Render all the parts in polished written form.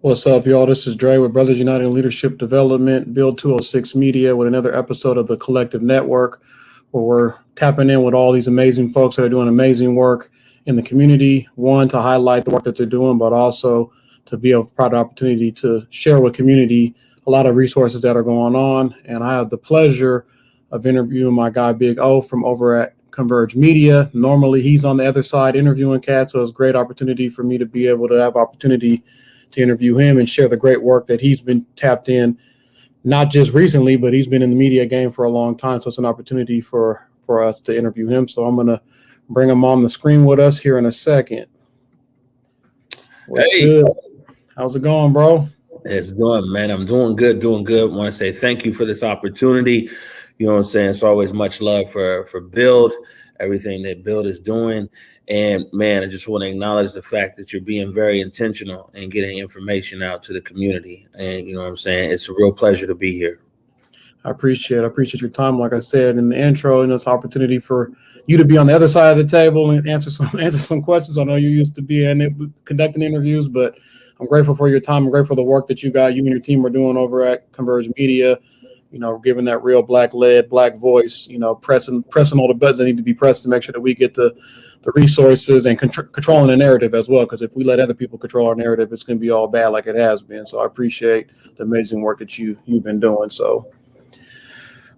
What's up, y'all? This is Dre with Brothers United in Leadership Development, Build 206 Media, with another episode of the Collective Network, where we're tapping in with all these amazing folks that are doing amazing work in the community. One, to highlight the work that they're doing, but also to be a proud opportunity to share with community a lot of resources that are going on. And I have the pleasure of interviewing my guy, Big O, from over at Converge Media. Normally, he's on the other side interviewing cats, so it's a great opportunity for me to be able to have opportunity to interview him and share the great work that he's been tapped in, not just recently, but he's been in the media game for a long time. So it's an opportunity for us to interview him. So I'm going to bring him on the screen with us here in a second. Hey, good? How's it going, bro? It's going, man. I'm doing good. I want to say thank you for this opportunity. You know what I'm saying? It's always much love for Build, everything that Build is doing. And man, I just want to acknowledge the fact that you're being very intentional and getting information out to the community. And you know what I'm saying? It's a real pleasure to be here. I appreciate your time. Like I said in the intro, it's an opportunity for you to be on the other side of the table and answer some questions. I know you used to be in it, conducting interviews, but I'm grateful for your time. I'm grateful for the work that you and your team are doing over at Converge Media. Giving that real black-led, black voice, pressing all the buttons that need to be pressed to make sure that we get the resources and controlling the narrative as well. Because if we let other people control our narrative, it's going to be all bad like it has been. So I appreciate the amazing work that you've been doing. So,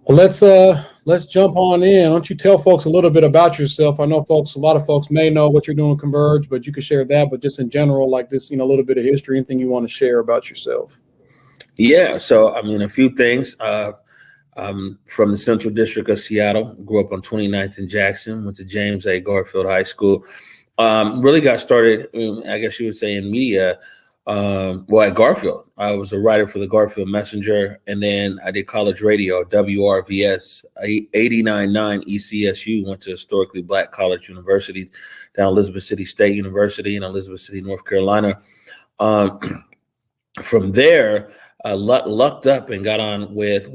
well, let's jump on in. Why don't you tell folks a little bit about yourself? I know a lot of folks may know what you're doing Converge, but you could share that. But just in general, like this, a little bit of history, anything you want to share about yourself. Yeah, so a few things. I'm from the Central District of Seattle. Grew up on 29th and Jackson. Went to James A. Garfield High School. Really got started, I guess you would say, in media. At Garfield. I was a writer for the Garfield Messenger, and then I did college radio, WRVS 89.9 ECSU. Went to historically Black College University down Elizabeth City State University in Elizabeth City, North Carolina. From there, lucked up and got on with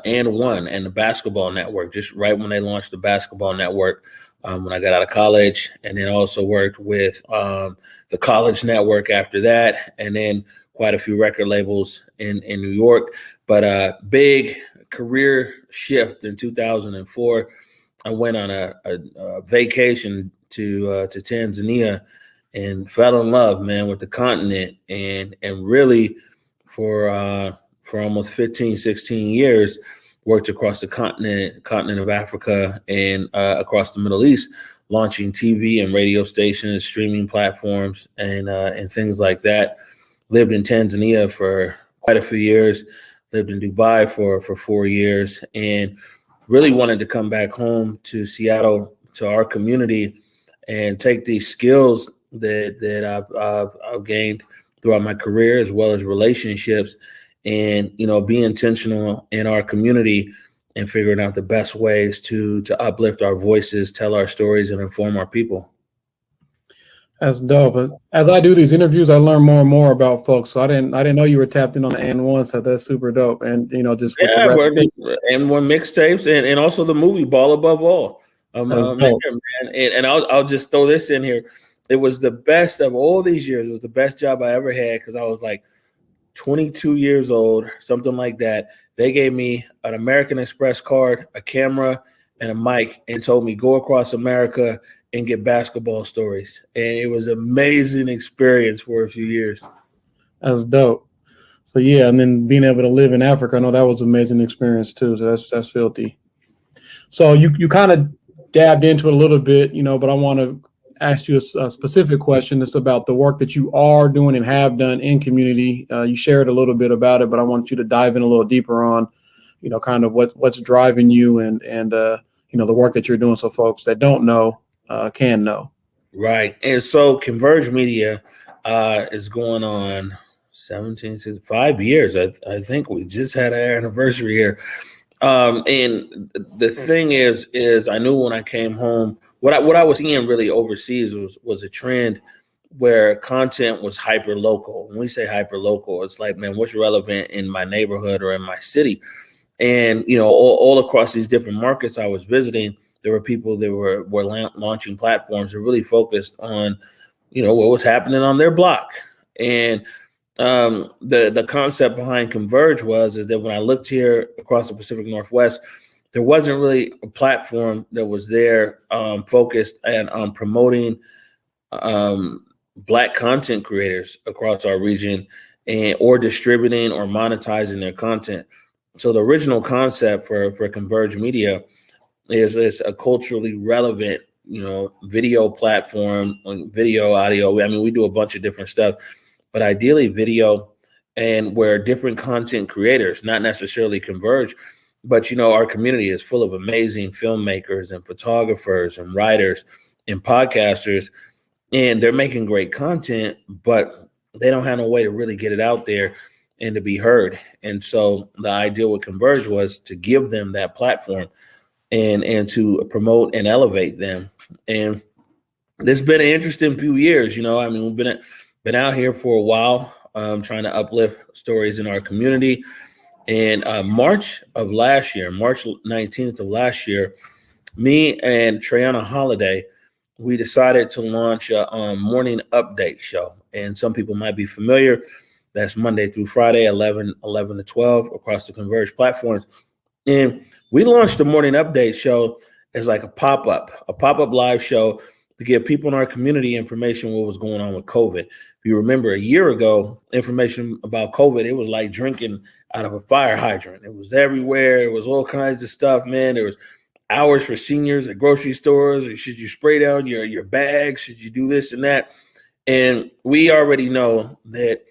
And One and the Basketball Network, just right when they launched the Basketball Network when I got out of college, and then also worked with the College Network after that, and then quite a few record labels in New York. But a big career shift in 2004. I went on a vacation to Tanzania and fell in love, man, with the continent, and really for almost 15, 16 years, worked across the continent of Africa and across the Middle East, launching TV and radio stations, streaming platforms, and things like that. Lived in Tanzania for quite a few years, lived in Dubai for 4 years, and really wanted to come back home to Seattle, to our community, and take these skills that I've gained throughout my career, as well as relationships, and be intentional in our community and figuring out the best ways to uplift our voices, tell our stories, and inform our people. That's dope. But as I do these interviews, I learn more and more about folks. So I didn't know you were tapped in on the And One, so that's super dope. And just with the And One mixtapes and also the movie Ball Above All. And I'll just throw this in here. It was the best of all these years. It was the best job I ever had because I was like 22 years old, something like that. They gave me an American Express card, a camera, and a mic, and told me go across America and get basketball stories. And it was an amazing experience for a few years. That's dope. So yeah, and then being able to live in Africa, I know that was an amazing experience too. So that's filthy. So you kind of dabbed into it a little bit, but I want to ask you a specific question. It's about the work that you are doing and have done in community. You shared a little bit about it, but I want you to dive in a little deeper on, kind of what's driving you and the work that you're doing, so folks that don't know can know. Right. And so Converge Media is going on 5 years. I think we just had our anniversary here. And the thing is I knew when I came home, what I was seeing really overseas was a trend where content was hyper local. When we say hyper local, it's like, man, what's relevant in my neighborhood or in my city? And, all across these different markets I was visiting, there were people that were launching platforms that really focused on, what was happening on their block. And the concept behind Converge is that when I looked here across the Pacific Northwest, there wasn't really a platform that was there focused and on promoting Black content creators across our region or distributing or monetizing their content. So the original concept for Converge Media is a culturally relevant, video platform, video, audio. I mean, we do a bunch of different stuff, but ideally video, and where different content creators, not necessarily Converge, but, our community is full of amazing filmmakers and photographers and writers and podcasters, and they're making great content, but they don't have no way to really get it out there and to be heard. And so the idea with Converge was to give them that platform and to promote and elevate them. And it's been an interesting few years. I mean, we've been out here for a while, trying to uplift stories in our community. And March 19th of last year, me and Treyana Holiday, we decided to launch a morning update show. And some people might be familiar. That's Monday through Friday, 11 to 12 across the Converge platforms. And we launched the morning update show as like a pop-up live show to give people in our community information what was going on with COVID. If you remember a year ago, information about COVID, it was like drinking out of a fire hydrant. It was everywhere. It was all kinds of stuff, man. There was hours for seniors at grocery stores. Or should you spray down your bags? Should you do this and that? And we already know that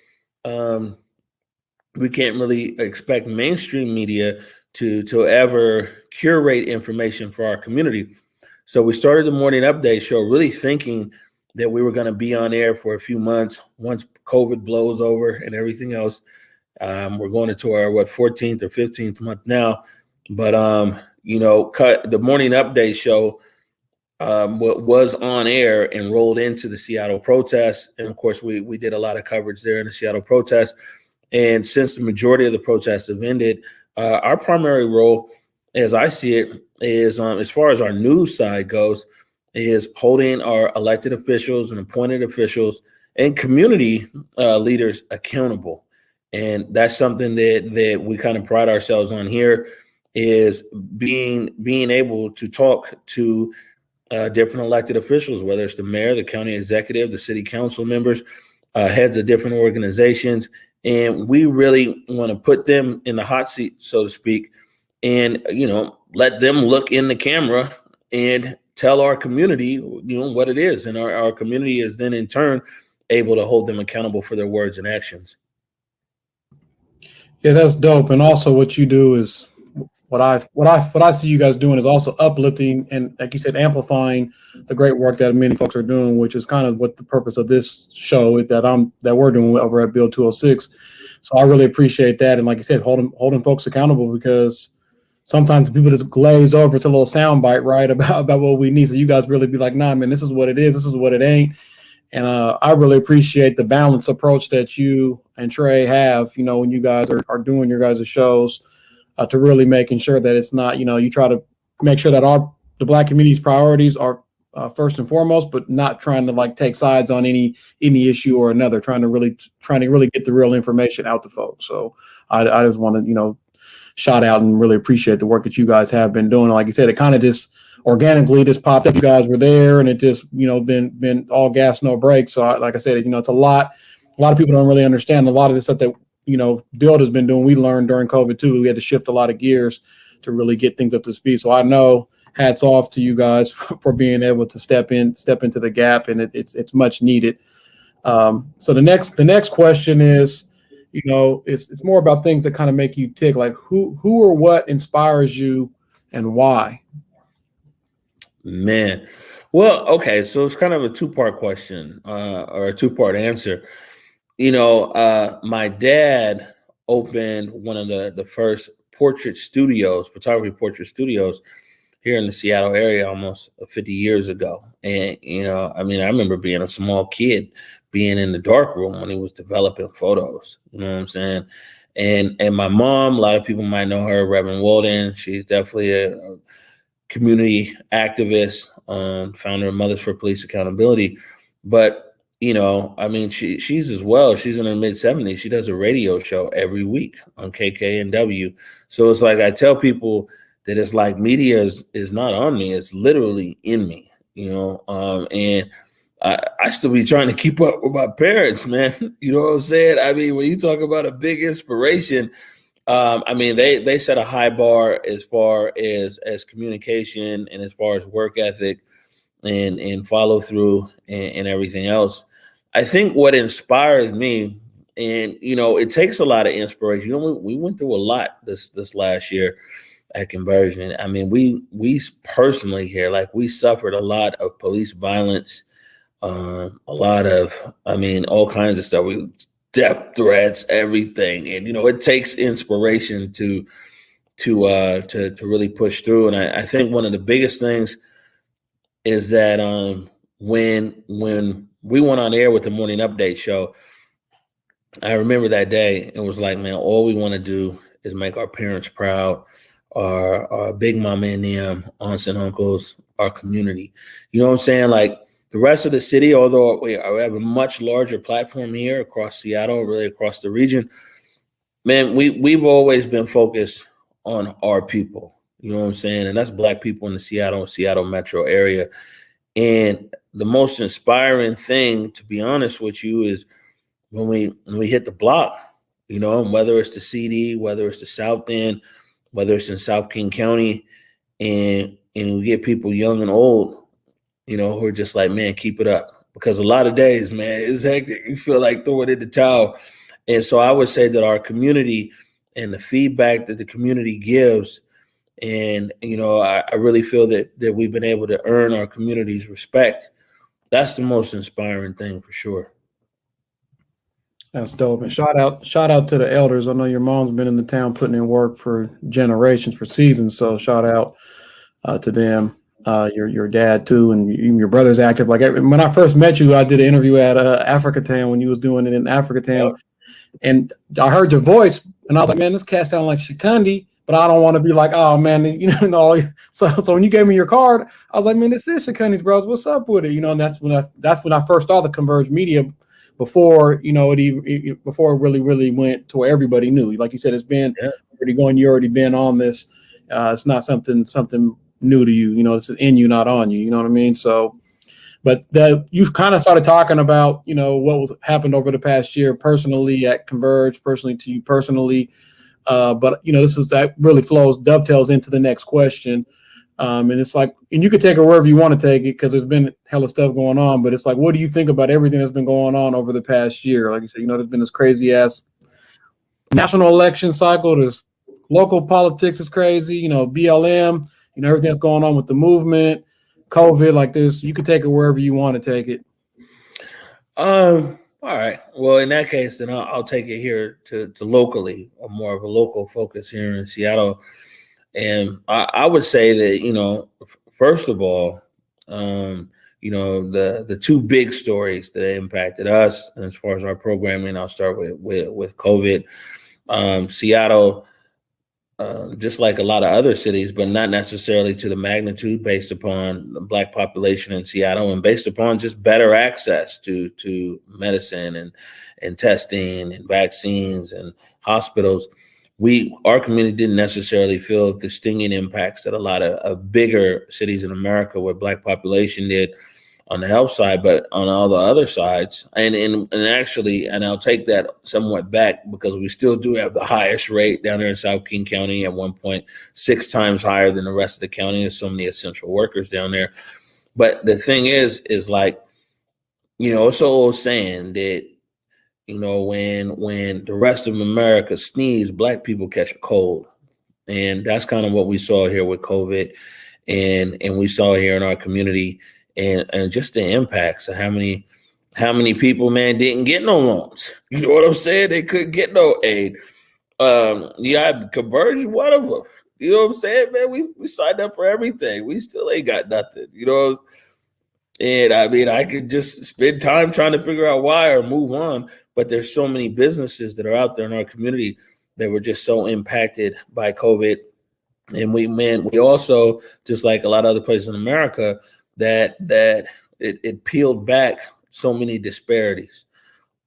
we can't really expect mainstream media to ever curate information for our community. So we started the morning update show really thinking that we were going to be on air for a few months once COVID blows over and everything else. We're going into our 14th or 15th month now, but the morning update show was on air and rolled into the Seattle protests. And of course, we did a lot of coverage there in the Seattle protests. And since the majority of the protests have ended, our primary role, as I see it, is as far as our news side goes, is holding our elected officials and appointed officials and community leaders accountable. And that's something that we kind of pride ourselves on here, is being able to talk to different elected officials, whether it's the mayor, the county executive, the city council members, heads of different organizations. And we really want to put them in the hot seat, so to speak, and, let them look in the camera and tell our community, what it is. And our community is then in turn able to hold them accountable for their words and actions. Yeah, that's dope. And also what you do is what I see you guys doing is also uplifting and, like you said, amplifying the great work that many folks are doing, which is kind of what the purpose of this show is that we're doing over at Build 206. So I really appreciate that. And like you said, holding folks accountable, because sometimes people just glaze over. It's a little soundbite, right, about what we need. So you guys really be like, nah, man, this is what it is. This is what it ain't. And I really appreciate the balanced approach that you and Trey have, when you guys are doing your guys' shows, to really making sure that it's not, you try to make sure that the Black community's priorities are first and foremost, but not trying to take sides on any issue or another, trying to really get the real information out to folks. So I just want to, shout out and really appreciate the work that you guys have been doing. Like you said, it kind of just organically just popped up. You guys were there, and it just, been all gas, no brakes. So like I said, it's a lot of people don't really understand a lot of the stuff that, Build has been doing. We learned during COVID too. We had to shift a lot of gears to really get things up to speed. So I know hats off to you guys for being able to step into the gap, and it's much needed. So the next question is, it's more about things that kind of make you tick, like who or what inspires you and why? Man. Well, okay, so it's kind of a two-part question, or a two-part answer. My dad opened one of the first photography portrait studios here in the Seattle area almost 50 years ago. And, I remember being a small kid, being in the dark room when he was developing photos, you know what I'm saying? And my mom, a lot of people might know her, Reverend Walden. She's definitely a community activist, founder of Mothers for Police Accountability. But she's as well. She's in her mid-70s. She does a radio show every week on KKNW. So it's like I tell people that it's like media is not on me. It's literally in me, and I still be trying to keep up with my parents, man. You know what I'm saying? I mean, when you talk about a big inspiration, they set a high bar as far as communication and as far as work ethic and follow through and everything else. I think what inspires me, and it takes a lot of inspiration. We went through a lot this last year at Converge. I mean, we personally here, like, we suffered a lot of police violence, a lot of, all kinds of stuff. Death threats, everything, and it takes inspiration to really push through. And I think one of the biggest things is that when we went on air with the morning update show, I remember that day. It was like, man, all we want to do is make our parents proud, our big mama and them, aunts and uncles, our community. You know what I'm saying? Like, the rest of the city, although we have a much larger platform here across Seattle, really across the region, man, we've always been focused on our people. You know what I'm saying? And that's Black people in the Seattle metro area. And the most inspiring thing, to be honest with you, is when we hit the block, whether it's the CD, whether it's the South End, whether it's in South King County, and we get people young and old, who are just like, man, keep it up. Because a lot of days, man, it's hectic. You feel like throwing in the towel. And so I would say that our community and the feedback that the community gives, and, I really feel that we've been able to earn our community's respect. That's the most inspiring thing for sure. That's dope. And shout out to the elders. I know your mom's been in the town putting in work for generations, for seasons. So shout out to them. Your dad too, and even your brother's active. Like, when I first met you, I did an interview at Africa Town when you was doing it in Africa Town, and I heard your voice, and I was like, man, this cat sounds like Shikundi, but I don't want to be like, oh man, So when you gave me your card, I was like, man, this is Shikundi's, bros. What's up with it? And that's when I first saw the Converge Media, before before it really went to where everybody knew. Like you said, it's been already going. You already been on this. It's not something new to you. This is in you, not on you. You know what I mean? So, but you kind of started talking about, what happened over the past year personally at Converge, personally to you personally. But that really dovetails into the next question. And it's like, and you could take it wherever you want to take it, because there's been hella stuff going on, but it's like, what do you think about everything that's been going on over the past year? Like you said, there's been this crazy ass national election cycle. There's local politics is crazy, BLM, everything that's going on with the movement, COVID, like this. You could take it wherever you want to take it. All right. Well, in that case, then I'll take it here to locally, or more of a local focus here in Seattle. And I would say that, first of all, the two big stories that impacted us as far as our programming, I'll start with COVID. Seattle, just like a lot of other cities, but not necessarily to the magnitude, based upon the Black population in Seattle and based upon just better access to medicine and testing and vaccines and hospitals. Our community didn't necessarily feel the stinging impacts that a lot of bigger cities in America with Black population did. on the health side, but on all the other sides. And actually, and I'll take that somewhat back, because we still do have the highest rate down there in South King County, at 1.6 times higher than the rest of the county. There's so many essential workers down there. But the thing is like, it's an old saying that, when the rest of America sneeze, Black people catch a cold. And that's kind of what we saw here with COVID, and we saw here in our community, and just the impacts of how many people, man, didn't get no loans. You know what I'm saying? They couldn't get no aid. Yeah, Converge, one of them. You know what I'm saying, man? We signed up for everything. We still ain't got nothing. And I mean, I could just spend time trying to figure out why or move on. But there's so many businesses that are out there in our community that were just so impacted by COVID. And we also, just like a lot of other places in America, that it peeled back so many disparities,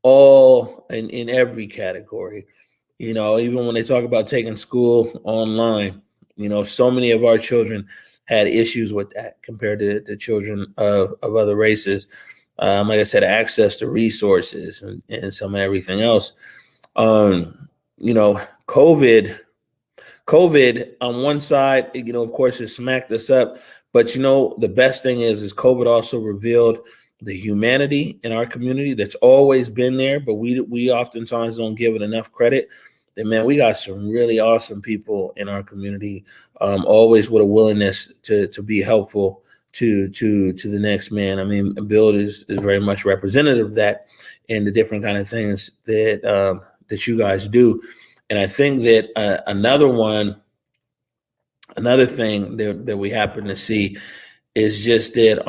all in every category. Even when they talk about taking school online, so many of our children had issues with that compared to the children of other races. Like I said, access to resources and some of everything else. COVID on one side, of course, it smacked us up. But, the best thing is COVID also revealed the humanity in our community that's always been there, but we oftentimes don't give it enough credit. And man, we got some really awesome people in our community, always with a willingness to be helpful to the next man. I mean, Bill is very much representative of that, and the different kind of things that you guys do. And I think that another thing that we happen to see is just that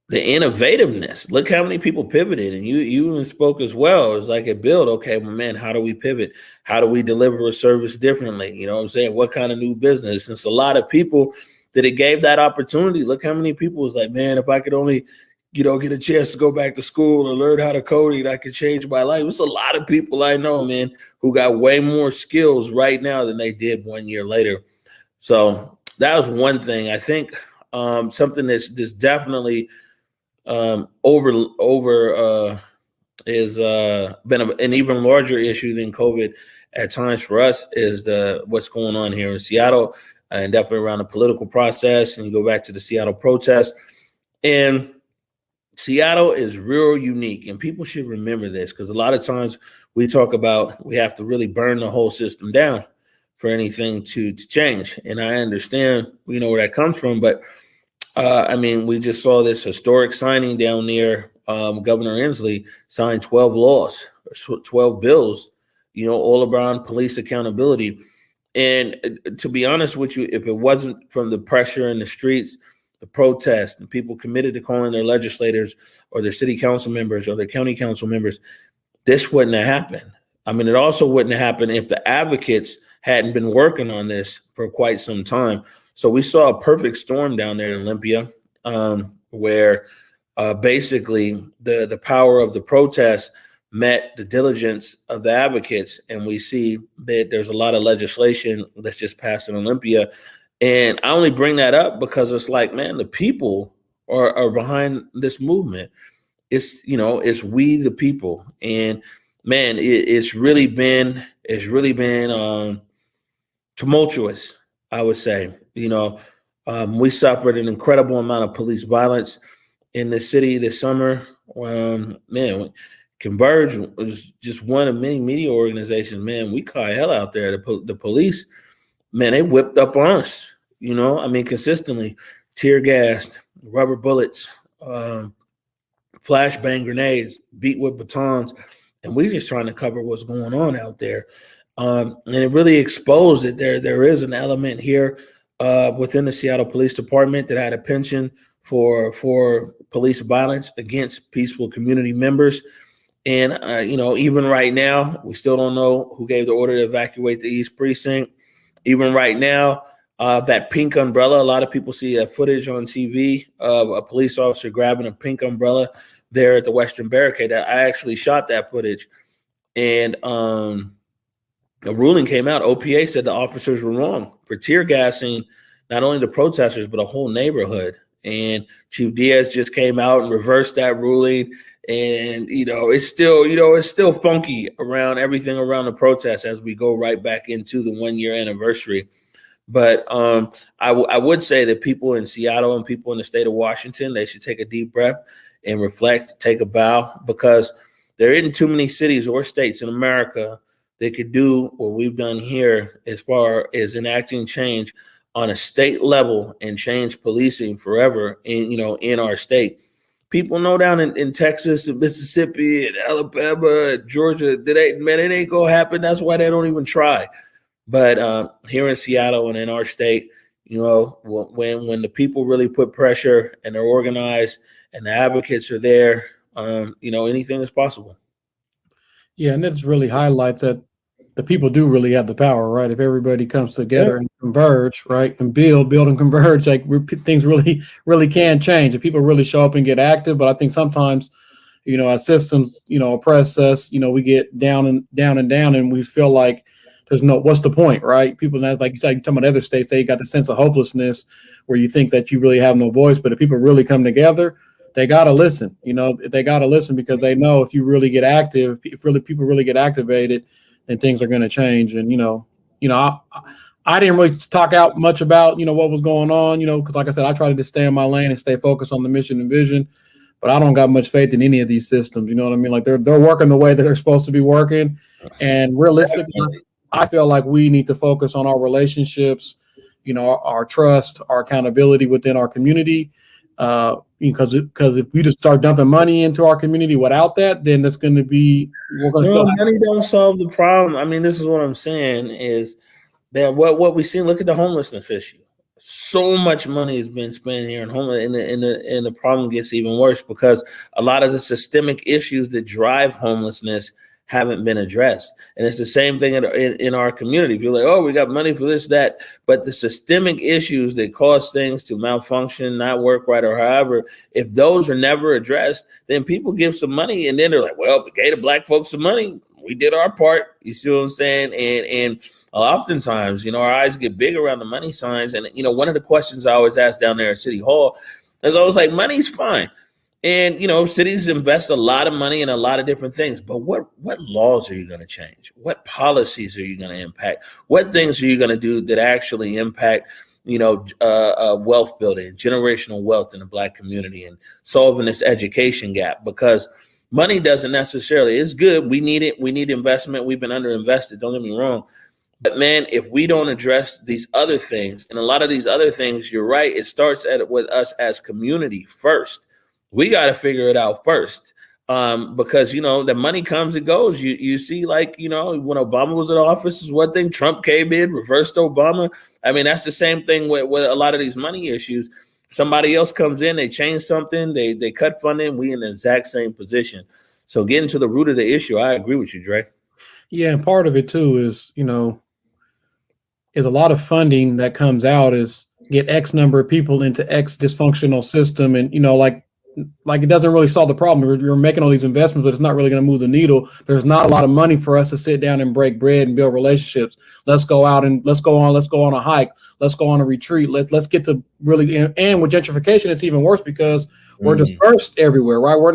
the innovativeness. Look how many people pivoted, and you even spoke as well. It's like a build. Okay, well, man, how do we pivot? How do we deliver a service differently? You know what I'm saying? What kind of new business? Since a lot of people that it gave that opportunity, look how many people was like, man, if I could only, get a chance to go back to school or learn how to code, I could change my life. It's a lot of people I know, man, who got way more skills right now than they did 1 year later. So that was one thing. I think something that's definitely is been an even larger issue than COVID at times for us is what's going on here in Seattle, and definitely around the political process. And you go back to the Seattle protests, and Seattle is real unique, and people should remember this, because a lot of times we talk about we have to really burn the whole system down for anything to change. And I understand, where that comes from, but we just saw this historic signing down there. Governor Inslee signed 12 laws, 12 bills, all around police accountability. And to be honest with you, if it wasn't from the pressure in the streets, the protests, and people committed to calling their legislators or their city council members or their county council members, this wouldn't have happened. It also wouldn't have happened if the advocates hadn't been working on this for quite some time. So we saw a perfect storm down there in Olympia, where basically the power of the protest met the diligence of the advocates. And we see that there's a lot of legislation that's just passed in Olympia. And I only bring that up because it's like, man, the people are behind this movement. It's we the people. And man, it's really been tumultuous, I would say. We suffered an incredible amount of police violence in the city this summer. Converge was just one of many media organizations. Man, we caught hell out there. The police, man, they whipped up on us, consistently. Tear gassed, rubber bullets, flashbang grenades, beat with batons. And we just trying to cover what's going on out there. And it really exposed that there is an element here within the Seattle Police Department that had a penchant for police violence against peaceful community members. And, even right now, we still don't know who gave the order to evacuate the East Precinct. Even right now, that pink umbrella, a lot of people see that footage on TV of a police officer grabbing a pink umbrella there at the Western Barricade. I actually shot that footage. And a ruling came out. OPA said the officers were wrong for tear gassing not only the protesters, but a whole neighborhood. and Chief Diaz just came out and reversed that ruling. And, it's still funky around everything around the protest as we go right back into the 1-year anniversary. But I would say that people in Seattle and people in the state of Washington, they should take a deep breath and reflect, take a bow, because there isn't too many cities or states in America that could do what we've done here as far as enacting change on a state level and change policing forever in our state. People know down in Texas and Mississippi and Alabama and Georgia, it ain't gonna happen. That's why they don't even try. But here in Seattle and in our state, when the people really put pressure and they're organized and the advocates are there, anything is possible. Yeah, and this really highlights that the people do really have the power, right? If everybody comes together and converge, right, and build and converge, like things really, really can change. If people really show up and get active, but I think sometimes, as systems, oppress us, we get down, and we feel like what's the point, right? People, that's like you said, you're talking about other states, they got the sense of hopelessness where you think that you really have no voice. But if people really come together, they got to listen, they got to listen, because they know if you really get active, if people really get activated, then things are going to change. And, I didn't really talk out much about, what was going on, because like I said, I try to just stay in my lane and stay focused on the mission and vision, but I don't got much faith in any of these systems. You know what I mean? Like they're working the way that they're supposed to be working. And realistically, I feel like we need to focus on our relationships, our trust, our accountability within our community. Because if we just start dumping money into our community without that, then that's going to be money don't solve the problem. I mean, this is what I'm saying is that what we see. Look at the homelessness issue. So much money has been spent here in homeless, and the problem gets even worse because a lot of the systemic issues that drive homelessness haven't been addressed. And it's the same thing in our community. If you're like, oh, we got money for this, that, but the systemic issues that cause things to malfunction, not work right, or however, if those are never addressed, then people give some money and then they're like, well, we gave the black folks some money. We did our part. You see what I'm saying? And oftentimes, our eyes get big around the money signs. And, one of the questions I always ask down there at City Hall is always like, money's fine. And, cities invest a lot of money in a lot of different things. But what laws are you going to change? What policies are you going to impact? What things are you going to do that actually impact, wealth building, generational wealth in the Black community, and solving this education gap? Because money doesn't necessarily, it's good. We need it. We need investment. We've been underinvested. Don't get me wrong. But man, if we don't address these other things, and a lot of these other things, you're right, it starts with us as community first. We got to figure it out first, because, the money comes and goes. You see, like, when Obama was in office is one thing. Trump came in, reversed Obama. I mean, that's the same thing with a lot of these money issues. Somebody else comes in, they change something, they cut funding. We in the exact same position. So getting to the root of the issue, I agree with you, Dre. Yeah, and part of it too is, is a lot of funding that comes out is get X number of people into X dysfunctional system, and like it doesn't really solve the problem. You're making all these investments, but it's not really going to move the needle. There's not a lot of money for us to sit down and break bread and build relationships. Let's go out and let's go on a hike. Let's go on a retreat. Let's get to really, and with gentrification, it's even worse because we're dispersed everywhere, right? We're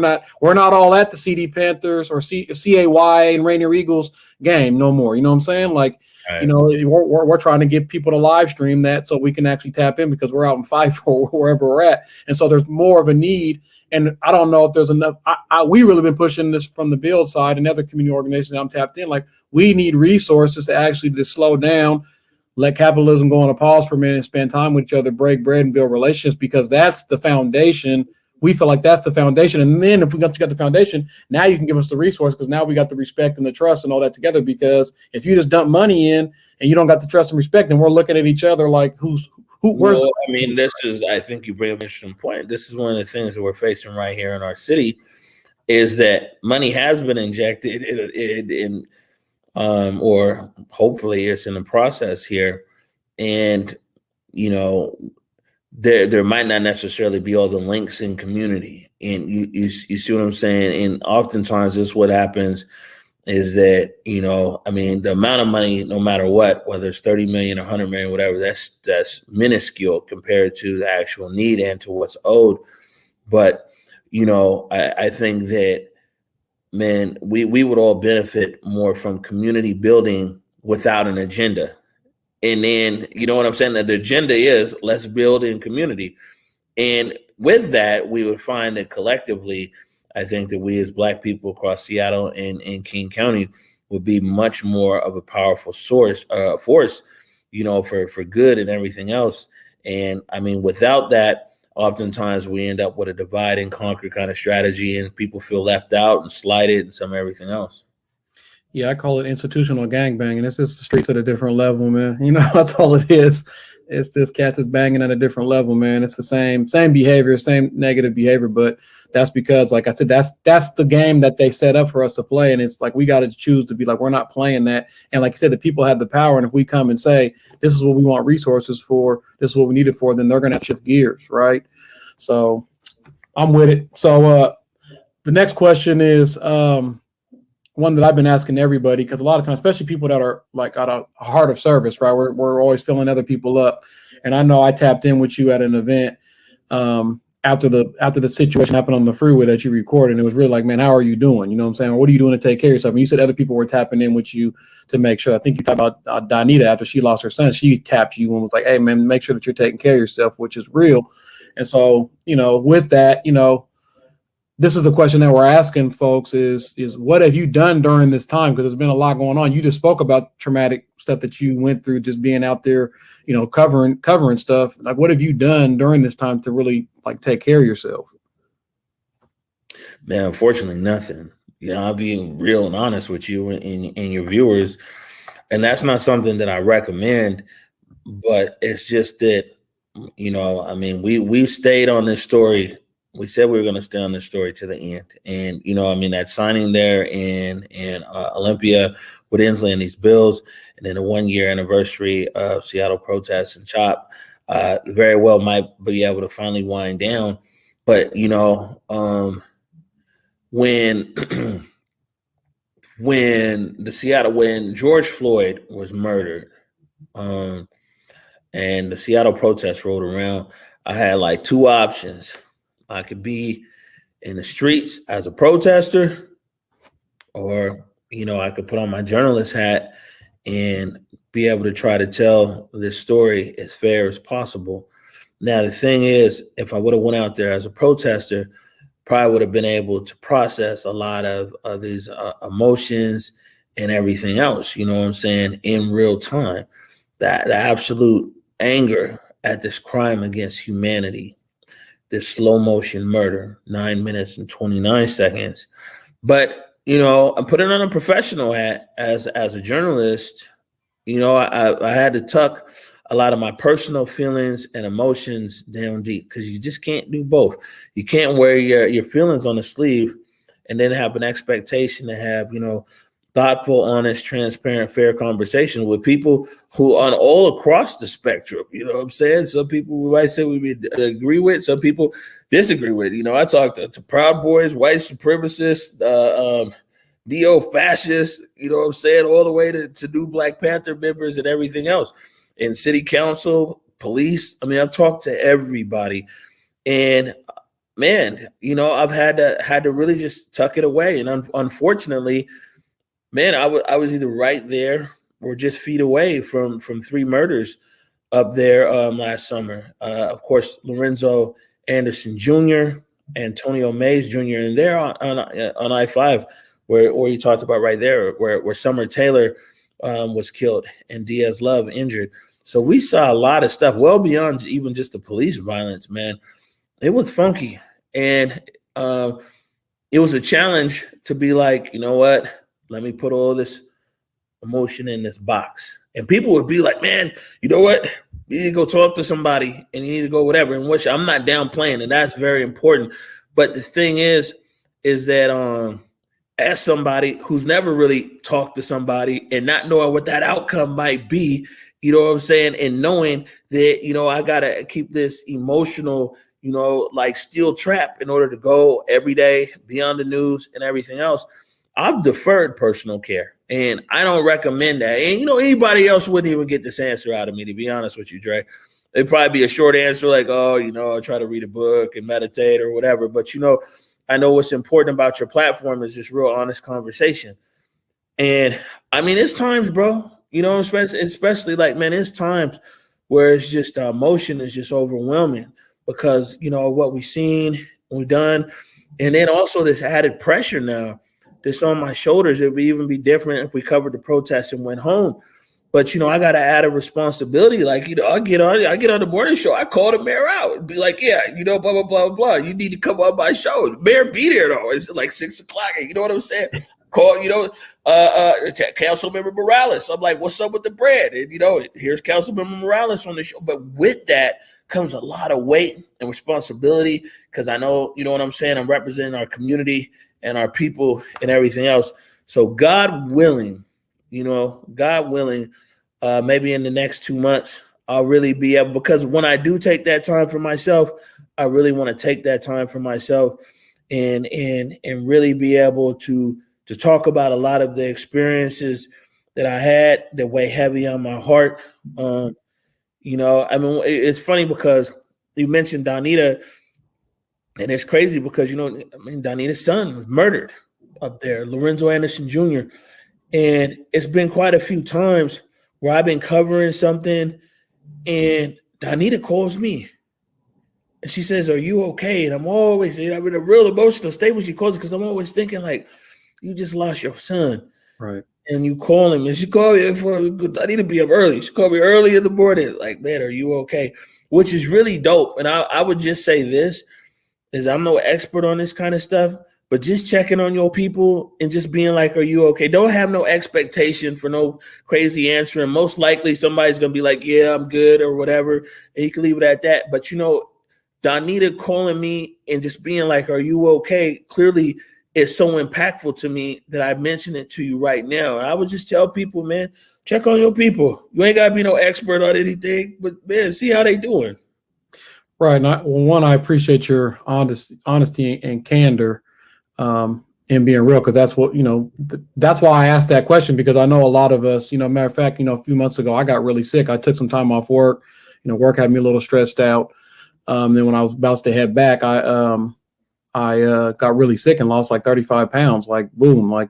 not all at the CD Panthers or CAY and Rainier Eagles game no more. You know what I'm saying? Like, right. We're trying to get people to live stream that so we can actually tap in because we're out in Fife or wherever we're at. And so there's more of a need. And I don't know if there's enough. We really been pushing this from the build side and other community organizations that I'm tapped in. Like, we need resources to actually just slow down, let capitalism go on a pause for a minute and spend time with each other, break bread and build relationships, because that's the foundation. We feel like that's the foundation. And then if we got the foundation, now you can give us the resource, because now we got the respect and the trust and all that together. Because if you just dump money in and you don't got the trust and respect, then we're looking at each other like where's. I think you bring up an interesting point. This is one of the things that we're facing right here in our city, is that money has been injected in or hopefully it's in the process here. And, there might not necessarily be all the links in community. And you see what I'm saying? And oftentimes this is what happens is that, I mean, the amount of money, no matter what, whether it's 30 million or 100 million, whatever, that's minuscule compared to the actual need and to what's owed. But, I think that, man, we would all benefit more from community building without an agenda. And then, you know what I'm saying? That the agenda is let's build in community. And with that, we would find that collectively, I think that we as Black people across Seattle and King County would be much more of a powerful force, for good and everything else. And I mean, without that, oftentimes we end up with a divide and conquer kind of strategy, and people feel left out and slighted and some everything else. Yeah, I call it institutional gangbanging. It's just the streets at a different level, man. That's all it is. It's just cats is banging at a different level, man. It's the same behavior, same negative behavior, but that's because, like I said, that's the game that they set up for us to play, and it's like we got to choose to be like, we're not playing that. And like you said, the people have the power, and if we come and say this is what we want resources for, this is what we need it for, then they're going to shift gears, right? So I'm with it. So the next question is one that I've been asking everybody, because a lot of times, especially people that are like out of a heart of service, right? We're always filling other people up. And I know I tapped in with you at an event after the situation happened on the freeway that you recorded. And it was really like, man, how are you doing? You know what I'm saying? What are you doing to take care of yourself? And you said other people were tapping in with you to make sure. I think you talked about Donita after she lost her son. She tapped you and was like, hey, man, make sure that you're taking care of yourself, which is real. And so, with that, this is the question that we're asking folks is what have you done during this time? Because there's been a lot going on. You just spoke about traumatic stuff that you went through, just being out there, covering stuff. Like, what have you done during this time to really like take care of yourself? Man, unfortunately, nothing. I'll be real and honest with you and your viewers. And that's not something that I recommend, but it's just that, I mean, we stayed on this story. We said we were going to stay on this story to the end. And, that signing there in Olympia with Inslee and these bills, and then the 1-year anniversary of Seattle protests and CHOP very well might be able to finally wind down. But, when when George Floyd was murdered, and the Seattle protests rolled around, I had like two options. I could be in the streets as a protester, or, I could put on my journalist hat and be able to try to tell this story as fair as possible. Now, the thing is, if I would have went out there as a protester, probably would have been able to process a lot of these emotions and everything else, you know what I'm saying, in real time. The absolute anger at this crime against humanity, this slow motion murder, 9 minutes and 29 seconds. But, I'm putting on a professional hat as a journalist. I had to tuck a lot of my personal feelings and emotions down deep, because you just can't do both. You can't wear your feelings on the sleeve and then have an expectation to have, thoughtful, honest, transparent, fair conversation with people who on all across the spectrum. You know what I'm saying? Some people we might say we agree with, some people disagree with. I talked to Proud Boys, white supremacists, neo-fascists, you know what I'm saying, all the way to new Black Panther members and everything else. In city council, police. I mean, I've talked to everybody. And man, I've had to really just tuck it away. And unfortunately, man, I was either right there or just feet away from 3 murders up there last summer. Of course, Lorenzo Anderson Jr., Antonio Mays Jr., and there on I-5, where you talked about right there, where Summer Taylor was killed and Diaz Love injured. So we saw a lot of stuff well beyond even just the police violence, man. It was funky. And it was a challenge to be like, you know what? Let me put all this emotion in this box. And people would be like, man, you know what? You need to go talk to somebody and you need to go whatever. And which I'm not downplaying, and that's very important. But the thing is that as somebody who's never really talked to somebody and not knowing what that outcome might be, you know what I'm saying? And knowing that, I got to keep this emotional, like steel trap in order to go every day beyond the news and everything else. I've deferred personal care, and I don't recommend that. And, anybody else wouldn't even get this answer out of me, to be honest with you, Dre. It'd probably be a short answer like, oh, I try to read a book and meditate or whatever. But, I know what's important about your platform is just real honest conversation. And, it's times, bro, especially like, man, it's times where it's just the emotion is just overwhelming because, what we've seen, we've done. And then also this added pressure now that's on my shoulders. It would even be different if we covered the protest and went home. But, I got to add a responsibility. Like, I get on the morning show. I call the mayor out and be like, yeah, blah, blah, blah, blah. You need to come on my show. The mayor be there, though. It's like 6 o'clock. You know what I'm saying? Call, Councilmember Morales. I'm like, what's up with the bread? And, here's Councilmember Morales on the show. But with that comes a lot of weight and responsibility because I know, you know what I'm saying? I'm representing our community and our people and everything else. So God willing, maybe in the next 2 months, I'll really be able, because when I do take that time for myself, I really want to take that time for myself and really be able to talk about a lot of the experiences that I had that weigh heavy on my heart. It's funny because you mentioned Donita, and it's crazy because, Donita's son was murdered up there, Lorenzo Anderson Jr., and it's been quite a few times where I've been covering something and Donita calls me and she says, are you okay? And I'm always, I'm in a real emotional state when she calls because I'm always thinking like, you just lost your son. Right. And you call him and she called me I need to be up early. She called me early in the morning. Like, man, are you okay? Which is really dope. And I would just say this is I'm no expert on this kind of stuff, but just checking on your people and just being like, are you okay? Don't have no expectation for no crazy answer. And most likely somebody's going to be like, yeah, I'm good or whatever. And you can leave it at that. But, Donita calling me and just being like, are you okay? Clearly it's so impactful to me that I mention it to you right now. And I would just tell people, man, check on your people. You ain't got to be no expert on anything, but man, see how they doing. Right. And I appreciate your honesty and candor. And being real, because that's what, that's why I asked that question, because I know a lot of us, matter of fact, a few months ago, I got really sick. I took some time off work, work had me a little stressed out. Then when I was about to head back, I got really sick and lost like 35 pounds, like boom, like,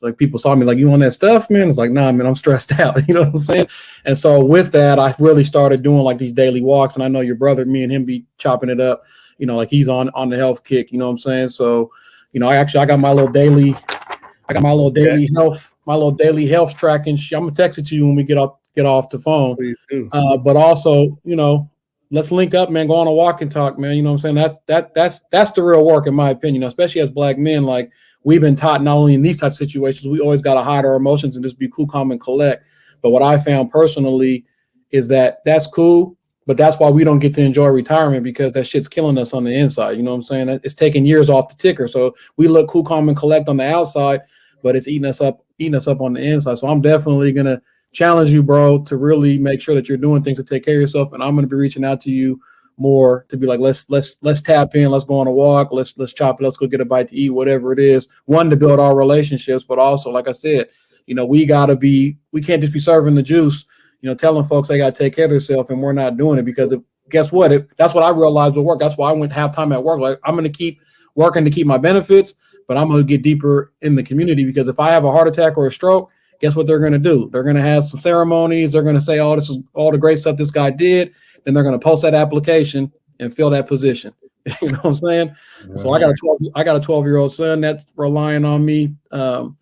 like people saw me like, you on that stuff, man? It's like, nah, man, I'm stressed out. You know what I'm saying? And so with that, I really started doing like these daily walks. And I know your brother, me and him be chopping it up, like he's on the health kick, you know what I'm saying? So, I got my little daily health tracking. I'm gonna text it to you when we get off the phone. Please do. But also, let's link up, man. Go on a walk and talk, man. You know what I'm saying? That's the real work, in my opinion. Especially as Black men, like we've been taught not only in these type of situations, we always got to hide our emotions and just be cool, calm, and collect. But what I found personally is that that's cool. But that's why we don't get to enjoy retirement, because that shit's killing us on the inside. You know what I'm saying? It's taking years off the ticker. So we look cool, calm, and collect on the outside, but it's eating us up on the inside. So I'm definitely going to challenge you, bro, to really make sure that you're doing things to take care of yourself. And I'm going to be reaching out to you more to be like, let's tap in, let's go on a walk, let's chop it, let's go get a bite to eat, whatever it is. One, to build our relationships, but also, like I said, we can't just be serving the juice, telling folks they got to take care of themselves, and we're not doing it, because guess what? That's what I realized with work. That's why I went half-time at work. Like, I'm going to keep working to keep my benefits, but I'm going to get deeper in the community, because if I have a heart attack or a stroke, guess what they're going to do? They're going to have some ceremonies. They're going to say, oh, this is all the great stuff this guy did. Then they're going to post that application and fill that position. You know what I'm saying? Right. So I got a 12-year-old son that's relying on me, and,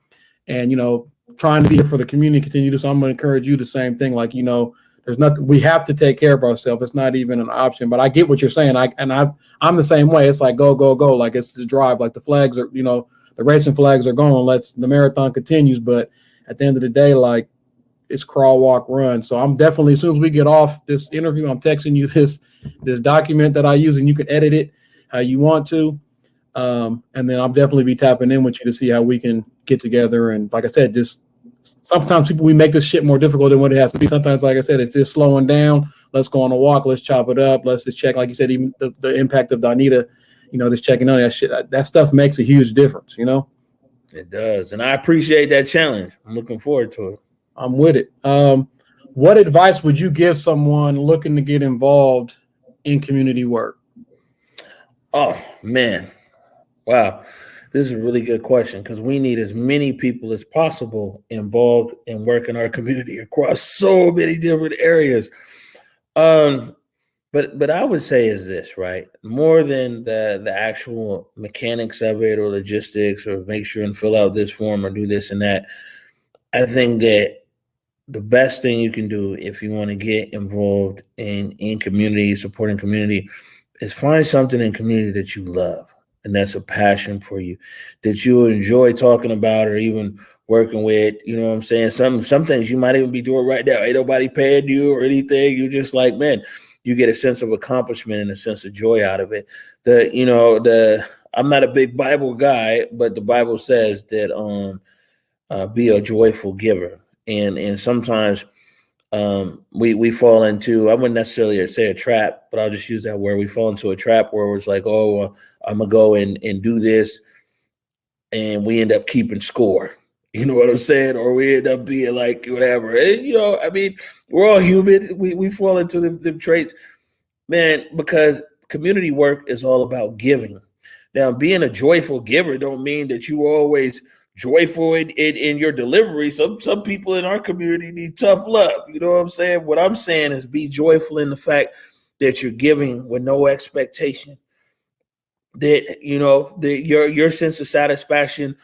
trying to be here for the community, continue to. So I'm going to encourage you the same thing. Like, there's nothing, we have to take care of ourselves. It's not even an option, but I get what you're saying. I'm the same way. It's like, go, go, go. Like, it's the drive, like the flags are, the racing flags are going, the marathon continues. But at the end of the day, like, it's crawl, walk, run. So I'm definitely, as soon as we get off this interview, I'm texting you this document that I use, and you can edit it how you want to. And then I'll definitely be tapping in with you to see how we can get together. And like I said, just sometimes we make this shit more difficult than what it has to be. Sometimes, like I said, it's just slowing down. Let's go on a walk. Let's chop it up. Let's just check, like you said, even the impact of Donita, just checking on that shit. That stuff makes a huge difference, It does. And I appreciate that challenge. I'm looking forward to it. I'm with it. What advice would you give someone looking to get involved in community work? Oh, man. Wow. This is a really good question because we need as many people as possible involved in work in our community across so many different areas. But I would say is this, right? More than the actual mechanics of it or logistics or make sure and fill out this form or do this and that. I think that the best thing you can do if you want to get involved in community, supporting community, is find something in community that you love and that's a passion for you, that you enjoy talking about or even working with. You know what I'm saying? Some things you might even be doing right now. Ain't nobody paying you or anything. You're just like, man, you get a sense of accomplishment and a sense of joy out of it. I'm not a big Bible guy, but the Bible says that be a joyful giver. And sometimes we fall into, I wouldn't necessarily say a trap, but I'll just use that word. We fall into a trap where it's like, oh, I'm gonna go and do this, and we end up keeping score. You know what I'm saying? Or we end up being like whatever. And, I mean, we're all human. We fall into them traits, man. Because community work is all about giving. Now, being a joyful giver don't mean that you always joyful in your delivery. Some people in our community need tough love. You know what I'm saying? What I'm saying is be joyful in the fact that you're giving with no expectation. That your sense of satisfaction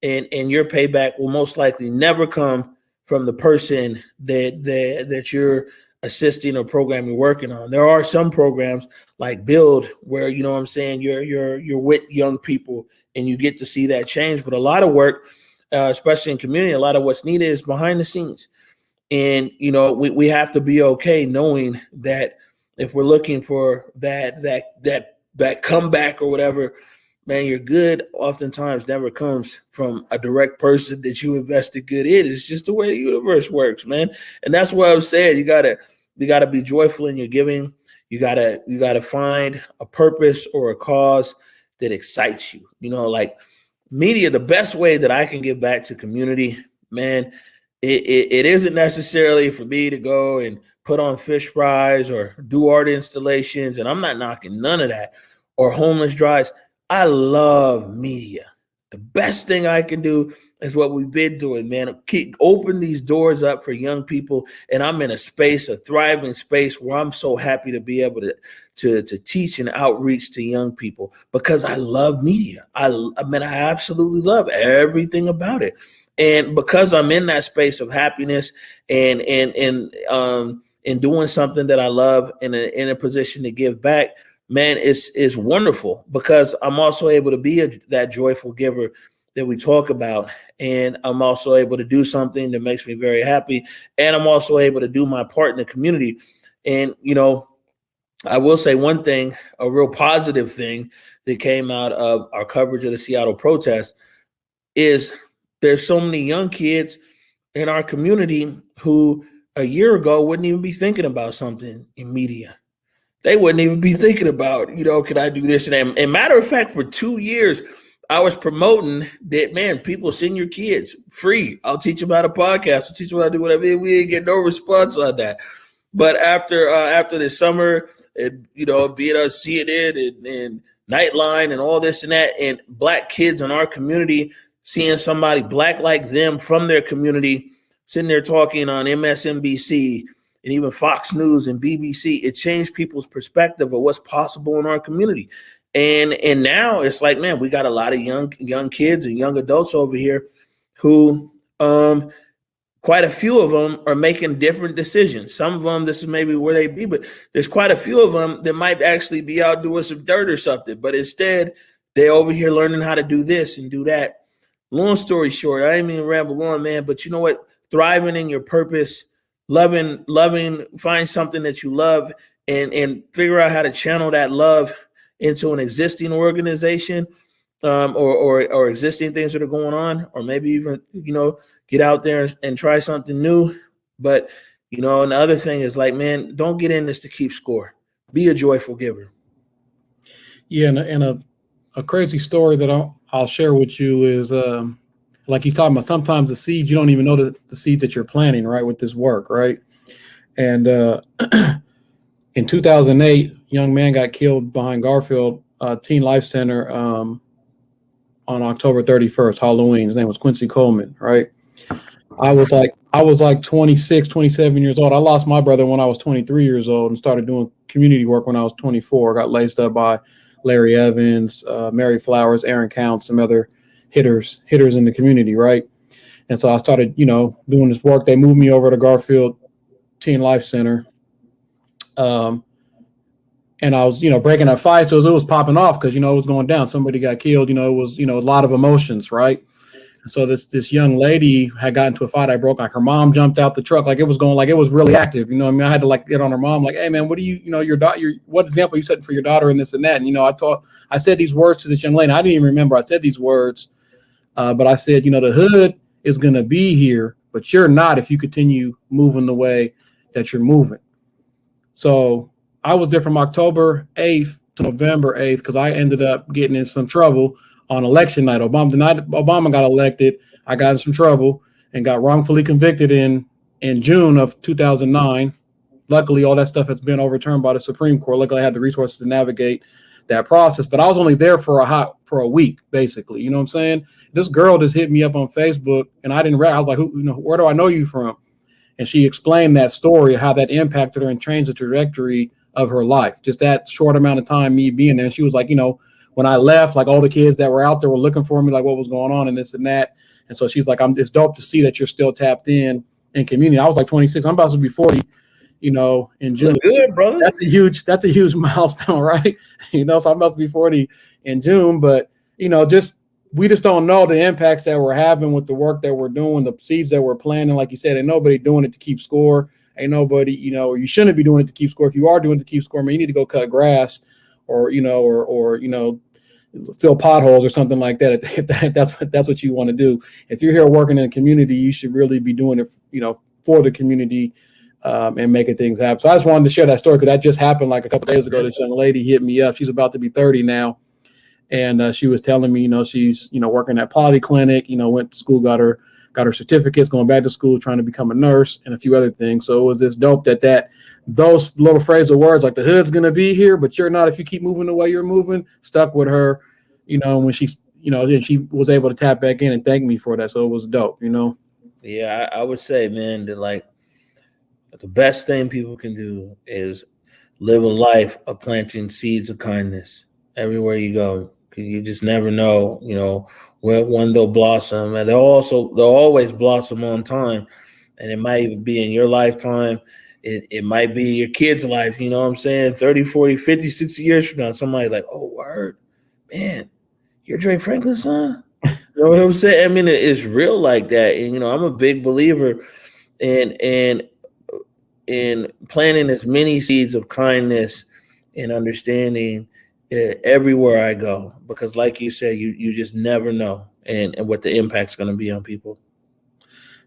and your payback will most likely never come from the person that you're assisting or program you're working on. There are some programs like Build where, you know what I'm saying, you're with young people and you get to see that change. But a lot of work, especially in community, a lot of what's needed is behind the scenes. And, we have to be okay knowing that if we're looking for that comeback or whatever, man, your good oftentimes never comes from a direct person that you invested good in. It's just the way the universe works, man. And that's what I'm saying. You gotta be joyful in your giving. You gotta find a purpose or a cause that excites you. Like media, the best way that I can give back to community, man, it isn't necessarily for me to go and put on fish fries or do art installations. And I'm not knocking none of that, or homeless drives. I love media. The best thing I can do is what we've been doing, man. Open these doors up for young people. And I'm in a thriving space where I'm so happy to be able to teach and outreach to young people because I love media. I absolutely love everything about it. And because I'm in that space of happiness and doing something that I love in a position to give back, man, it's wonderful because I'm also able to be that joyful giver that we talk about. And I'm also able to do something that makes me very happy. And I'm also able to do my part in the community. And, I will say one thing, a real positive thing that came out of our coverage of the Seattle protest is there's so many young kids in our community who a year ago wouldn't even be thinking about something in media. They wouldn't even be thinking about, can I do this? And matter of fact, for 2 years, I was promoting that, man, people send your kids free. I'll teach them how to podcast. I'll teach them how to do whatever. We ain't get no response on that. But after the summer, and, being on CNN and Nightline and all this and that, and Black kids in our community, seeing somebody Black like them from their community sitting there talking on MSNBC and even Fox News and BBC, it changed people's perspective of what's possible in our community. And now it's like, man, we got a lot of young kids and young adults over here who quite a few of them are making different decisions. Some of them, this is maybe where they be, but there's quite a few of them that might actually be out doing some dirt or something. But instead, they over here learning how to do this and do that. Long story short, I ain't mean to ramble on, man, but you know what? Thriving in your purpose, loving, find something that you love and figure out how to channel that love into an existing organization or existing things that are going on, or maybe even, get out there and try something new. But, and the other thing is like, man, don't get in this to keep score. Be a joyful giver. Yeah. And a crazy story that I'll share with you is like you talking about, sometimes the seeds, you don't even know the seeds that you're planting, right, with this work, right? And in 2008, young man got killed behind Garfield Teen Life Center on October 31st, Halloween. His name was Quincy Coleman, right? I was like 26, 27 years old. I lost my brother when I was 23 years old and started doing community work when I was 24. Got laced up by Larry Evans, Mary Flowers, Aaron Counts, some other hitters in the community, right? And so I started, doing this work. They moved me over to Garfield Teen Life Center. And I was, breaking up fights. So it was popping off because, it was going down. Somebody got killed. It was, a lot of emotions, right? And so this young lady had gotten into a fight. I broke, like her mom jumped out the truck. Like it was going, like it was really active. I had to like get on her mom, like, hey man, what do your daughter, what example you setting for your daughter and this and that? And, I said these words to this young lady. I didn't even remember I said these words. But I said, the hood is going to be here, but you're not if you continue moving the way that you're moving. So I was there from October 8th to November 8th because I ended up getting in some trouble on election night. The night Obama got elected, I got in some trouble and got wrongfully convicted in June of 2009. Luckily, all that stuff has been overturned by the Supreme Court. Luckily, I had the resources to navigate that process. But I was only there for a week, basically. You know what I'm saying? This girl just hit me up on Facebook, and I didn't realize. I was like, where do I know you from? And she explained that story, how that impacted her and changed the trajectory of her life. Just that short amount of time, me being there. And she was like, when I left, like all the kids that were out there were looking for me, like what was going on and this and that. And so she's like, it's dope to see that you're still tapped in community. I was like 26. I'm about to be 40, in June. Good, brother. That's a huge milestone, right? So I'm about to be 40 in June, but we just don't know the impacts that we're having with the work that we're doing, the seeds that we're planting. Like you said, ain't nobody doing it to keep score. Ain't nobody, you shouldn't be doing it to keep score. If you are doing it to keep score, man, you need to go cut grass or fill potholes or something like that. If that's what you want to do. If you're here working in a community, you should really be doing it, for the community and making things happen. So I just wanted to share that story because that just happened like a couple of days ago. This young lady hit me up. She's about to be 30 now. And she was telling me, she's, working at Poly Clinic, went to school, got her certificates, going back to school, trying to become a nurse and a few other things. So it was this dope that those little phrasal words like the hood's going to be here, but you're not, if you keep moving the way you're moving, stuck with her, when she's, then she was able to tap back in and thank me for that. So it was dope, Yeah, I would say, man, that like the best thing people can do is live a life of planting seeds of kindness everywhere you go. You just never know, when they'll blossom, and they'll always blossom on time. And it might even be in your lifetime. It might be your kid's life, you know what I'm saying? 30, 40, 50, 60 years from now, somebody like, oh, word, man, you're Drake Franklin's son? You know what I'm saying? I mean, it's real like that. And, I'm a big believer in planting as many seeds of kindness and understanding everywhere I go, because like you said, you just never know and what the impact's going to be on people.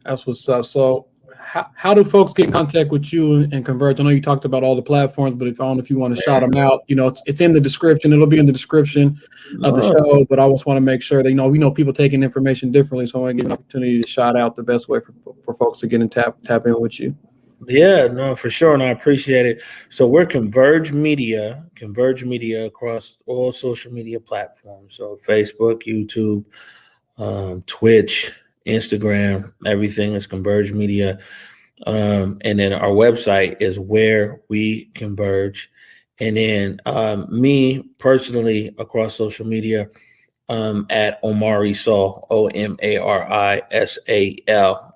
That's what's up. So how do folks get in contact with you and Converge? I know you talked about all the platforms, but if you want to shout them out, it's in the description. It'll be in the description of the show, but I just want to make sure that, we know people taking information differently. So I want to give an opportunity to shout out the best way for folks to get in tap in with you. Yeah, no, for sure. And I appreciate it. So we're Converge Media across all social media platforms. So Facebook, YouTube, Twitch, Instagram, everything is Converge Media. And then our website is Where We Converge. And then me personally across social media at Omari Sal, OMARISAL,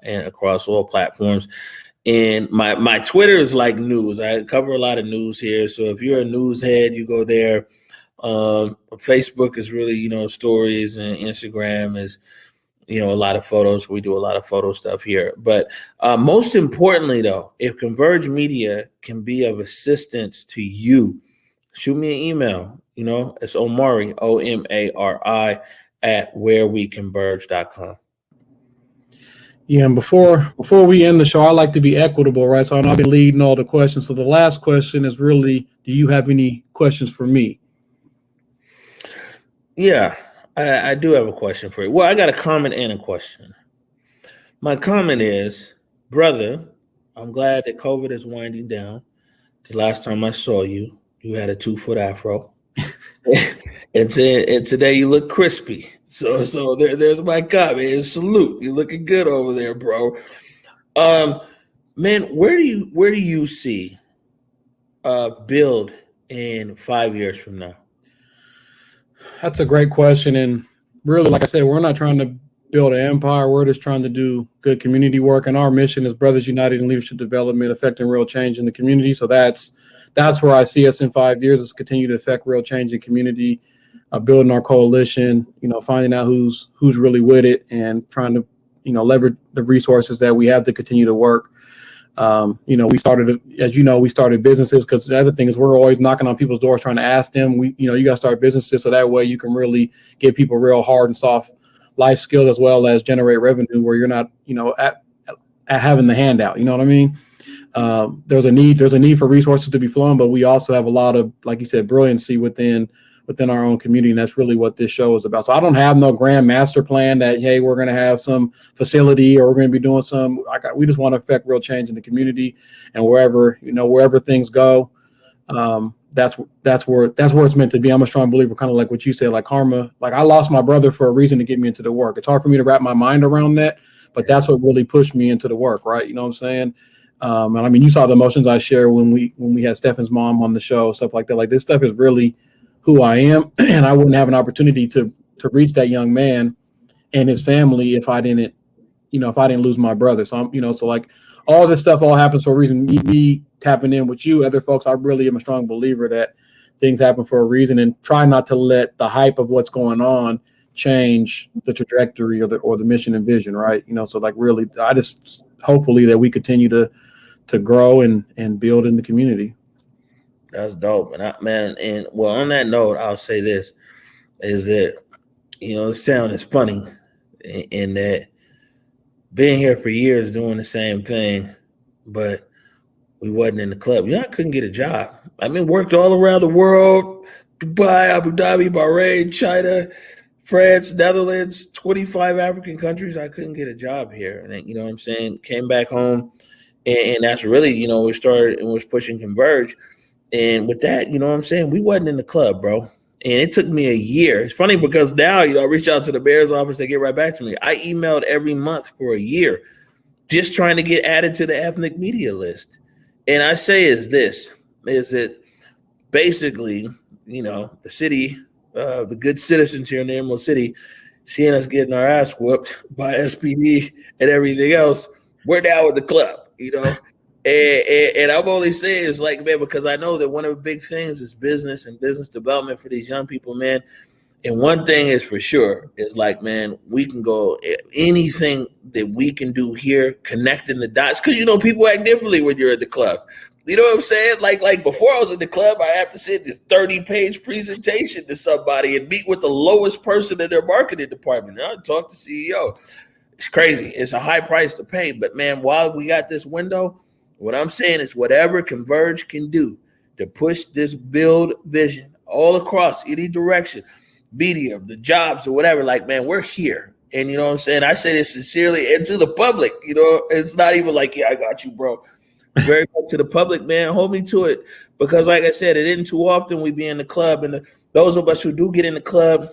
and across all platforms. And my Twitter is like news. I cover a lot of news here. So if you're a news head, you go there. Facebook is really, stories, and Instagram is, a lot of photos. We do a lot of photo stuff here. But most importantly, though, if Converge Media can be of assistance to you, shoot me an email. It's Omari, OMARI, at whereweconverge.com. Yeah, and before we end the show, I like to be equitable, right? So I've been leading all the questions. So the last question is really, do you have any questions for me? Yeah. I do have a question for you. Well, I got a comment and a question. My comment is, brother, I'm glad that COVID is winding down. The last time I saw you, you had a 2-foot afro. and today you look crispy. So there's my comment. Salute. You're looking good over there, bro. Man, where do you see build in 5 years from now? That's a great question. And really, like I said, we're not trying to build an empire. We're just trying to do good community work. And our mission is Brothers United in Leadership Development, affecting real change in the community. So that's where I see us in 5 years, is continue to affect real change in community, building our coalition, finding out who's really with it, and trying to, leverage the resources that we have to continue to work. We started, as we started businesses, because the other thing is we're always knocking on people's doors trying to ask them, you got to start businesses so that way you can really give people real hard and soft life skills, as well as generate revenue where you're not, at having the handout. You know what I mean? There's a need for resources to be flown, but we also have a lot of, like you said, brilliancy within our own community, and that's really what this show is about. So I don't have no grand master plan that, hey, we're going to have some facility or we're going to be doing some. We just want to affect real change in the community, and wherever things go, that's where it's meant to be. I'm a strong believer, kind of like what you said, like karma. Like, I lost my brother for a reason to get me into the work. It's hard for me to wrap my mind around that, but that's what really pushed me into the work, right? You know what I'm saying? And I mean, you saw the emotions I shared when we had Stefan's mom on the show, stuff like that. Like, this stuff is really who I am, and I wouldn't have an opportunity to reach that young man and his family if I didn't lose my brother. So so like all this stuff all happens for a reason. Me tapping in with you, other folks, I really am a strong believer that things happen for a reason, and try not to let the hype of what's going on change the trajectory or the mission and vision, right? So like, really, I just hopefully that we continue to grow and build in the community. That's dope. And on that note, I'll say this, is that, the sound is funny in that being here for years doing the same thing, but we wasn't in the club. I couldn't get a job. I mean, worked all around the world, Dubai, Abu Dhabi, Bahrain, China, France, Netherlands, 25 African countries. I couldn't get a job here. And you know what I'm saying? Came back home, and that's really, we started and was pushing Converge. And with that, you know what I'm saying, we wasn't in the club, bro. And it took me a year. It's funny because now, I reach out to the Bears office, they get right back to me. I emailed every month for a year, just trying to get added to the ethnic media list. And I say is that basically, the city, the good citizens here in the Emerald City, seeing us getting our ass whooped by SPD and everything else, we're down with the club, And I'm only saying it's like, man, because I know that one of the big things is business and business development for these young people, man. And one thing is for sure is like, man, we can go anything that we can do here, connecting the dots. Because, people act differently when you're at the club. You know what I'm saying? Like before I was at the club, I have to send this 30-page presentation to somebody and meet with the lowest person in their marketing department. I'll talk to CEO. It's crazy. It's a high price to pay. But, man, while we got this window, what I'm saying is whatever Converge can do to push this build vision all across any direction, media, the jobs or whatever, like, man, we're here. And you know what I'm saying? I say this sincerely and to the public, it's not even like, yeah, I got you, bro. Very much to the public, man, hold me to it. Because like I said, it isn't too often we be in the club. And those of us who do get in the club,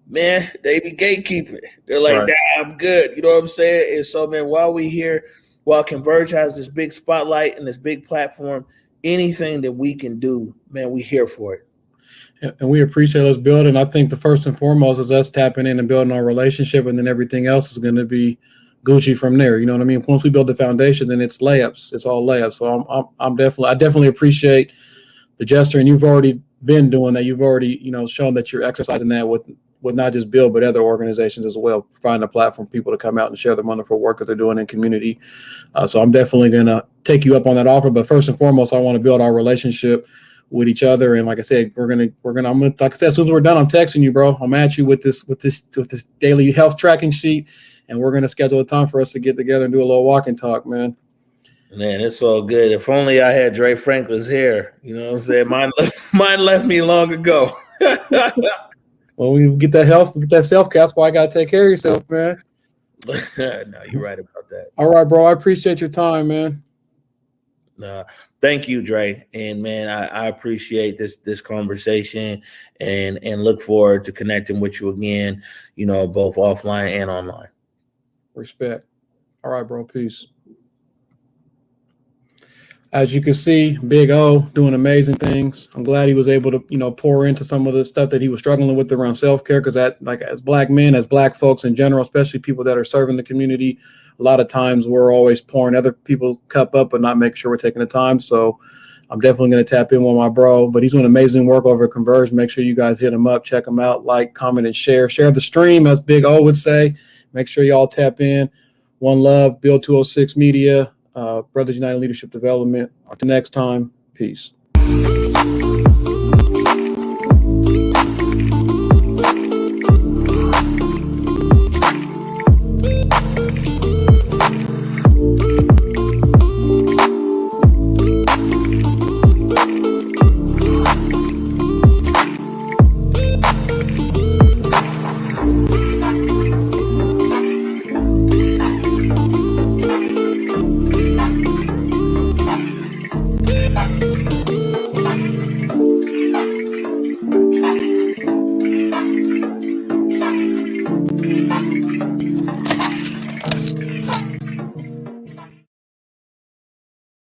man, they be gatekeeping. They're like, right. Nah, I'm good. You know what I'm saying? And so, man, while we here, while Converge has this big spotlight and this big platform, anything that we can do, man, we here for it. And we appreciate us building. I think the first and foremost is us tapping in and building our relationship, and then everything else is going to be Gucci from there. You know what I mean? Once we build the foundation, then it's layups. It's all layups. So I definitely appreciate the gesture, and you've already been doing that. You've already, shown that you're exercising that with not just Build, but other organizations as well, providing a platform for people to come out and share the wonderful work that they're doing in community. So I'm definitely going to take you up on that offer. But first and foremost, I want to build our relationship with each other. And like I said, like I said, as soon as we're done, I'm texting you, bro. I'm at you with this daily health tracking sheet, and we're going to schedule a time for us to get together and do a little walk and talk, man. Man, it's all good. If only I had Dre Franklin's hair. You know what I'm saying? Mine left me long ago. Well, we get that health, we get that self-care. That's why I gotta take care of yourself, man. No, you're right about that. All right, bro. I appreciate your time, man. Thank you, Dre. And man, I appreciate this conversation and look forward to connecting with you again, both offline and online. Respect. All right, bro. Peace. As you can see, Big O doing amazing things. I'm glad he was able to, pour into some of the stuff that he was struggling with around self-care, because that, like, as Black men, as Black folks in general, especially people that are serving the community, a lot of times we're always pouring other people's cup up but not making sure we're taking the time. So I'm definitely going to tap in with my bro, but he's doing amazing work over at Converge. Make sure you guys hit him up, check him out, like, comment, and share. Share the stream, as Big O would say. Make sure y'all tap in. One love, Build 206 Media, Brothers United Leadership Development. Until next time, peace.